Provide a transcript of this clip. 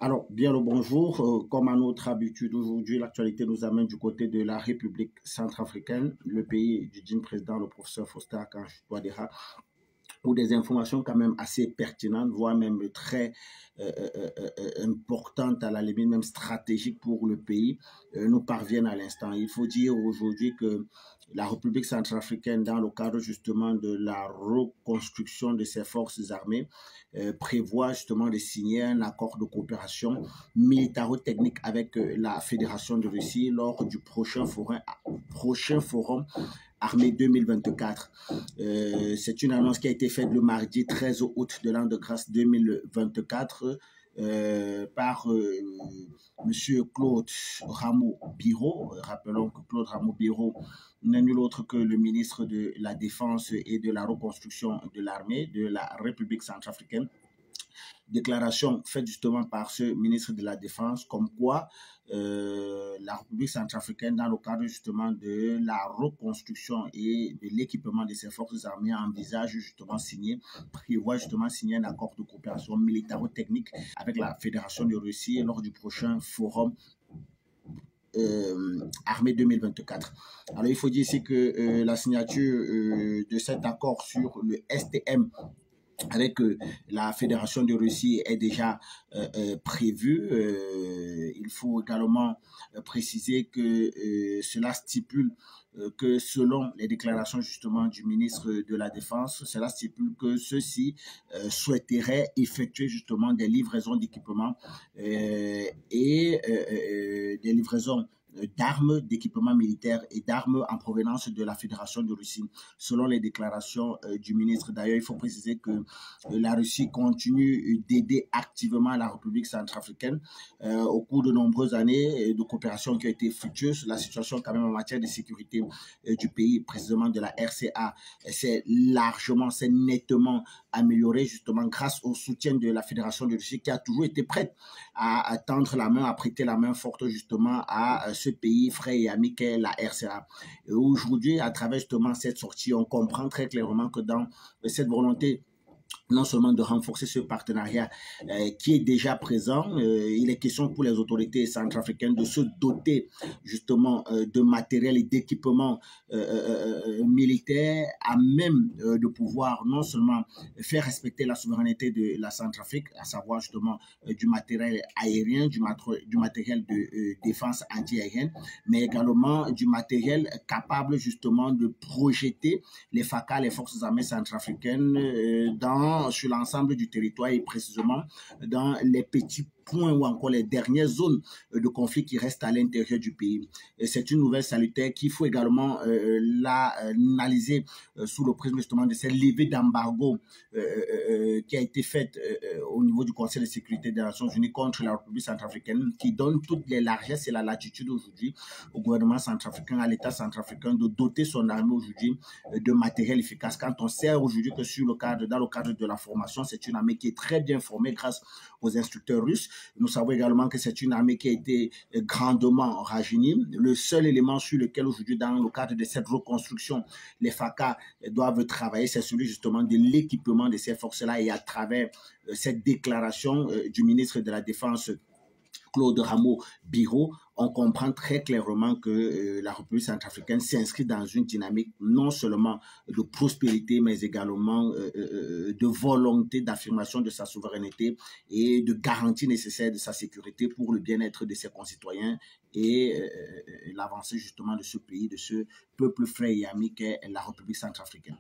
Alors, bien le bonjour. Comme à notre habitude aujourd'hui, l'actualité nous amène du côté de la République centrafricaine, le pays du digne président, le professeur Faustin Archange Touadéra, pour des informations quand même assez pertinentes, voire même très importantes, à la limite même stratégiques pour le pays, nous parviennent à l'instant. Il faut dire aujourd'hui que la République centrafricaine, dans le cadre justement de la reconstruction de ses forces armées, prévoit justement de signer un accord de coopération militaro-technique avec la Fédération de Russie lors du prochain forum Armée 2024. C'est une annonce qui a été faite le mardi 13 août de l'an de grâce 2024 par M. Claude Rameau-Biro. Rappelons que Claude Rameau-Biro n'est nul autre que le ministre de la Défense et de la reconstruction de l'armée de la République centrafricaine. Déclaration faite justement par ce ministre de la Défense, comme quoi la République centrafricaine, dans le cadre justement de la reconstruction et de l'équipement de ses forces armées, envisage prévoit justement signer un accord de coopération militaro-technique avec la Fédération de Russie lors du prochain forum Armée 2024. Alors il faut dire ici que la signature de cet accord sur le STM avec la Fédération de Russie est déjà prévue. Il faut également préciser que cela stipule que selon les déclarations justement du ministre de la Défense, cela stipule que ceux-ci souhaiteraient effectuer justement des livraisons d'équipements et des livraisons d'armes, d'équipements militaires et d'armes en provenance de la Fédération de Russie. Selon les déclarations du ministre, d'ailleurs, il faut préciser que la Russie continue d'aider activement la République centrafricaine au cours de nombreuses années de coopération qui a été fructueuse. La situation quand même en matière de sécurité du pays, précisément de la RCA, s'est nettement améliorée justement grâce au soutien de la Fédération de Russie qui a toujours été prête à tendre la main, à prêter la main forte justement à ce pays frère et ami qu'est la RCA. Aujourd'hui, à travers justement cette sortie, on comprend très clairement que dans cette volonté non seulement de renforcer ce partenariat qui est déjà présent, il est question pour les autorités centrafricaines de se doter justement de matériel et d'équipements militaires à même de pouvoir non seulement faire respecter la souveraineté de la Centrafrique, à savoir justement du matériel aérien, du matériel de défense anti-aérienne, mais également du matériel capable justement de projeter les FACA, les forces armées centrafricaines, sur l'ensemble du territoire et précisément dans les petits points ou encore les dernières zones de conflit qui restent à l'intérieur du pays. C'est une nouvelle salutaire qu'il faut également l'analyser sous le prisme justement de cette levée d'embargo qui a été faite au niveau du Conseil de sécurité des Nations Unies contre la République centrafricaine, qui donne toutes les largesses et la latitude aujourd'hui au gouvernement centrafricain, à l'État centrafricain de doter son armée aujourd'hui de matériel efficace. Quand on sait aujourd'hui que dans le cadre de la formation, c'est une armée qui est très bien formée grâce aux instructeurs russes. Nous savons également que c'est une armée qui a été grandement rajeunie. Le seul élément sur lequel aujourd'hui, dans le cadre de cette reconstruction, les FACA doivent travailler, c'est celui justement de l'équipement de ces forces-là, et à travers cette déclaration du ministre de la Défense, Claude Rameau-Biro, on comprend très clairement que la République centrafricaine s'inscrit dans une dynamique non seulement de prospérité, mais également de volonté d'affirmation de sa souveraineté et de garantie nécessaire de sa sécurité pour le bien-être de ses concitoyens et l'avancée justement de ce pays, de ce peuple frère et ami qu'est la République centrafricaine.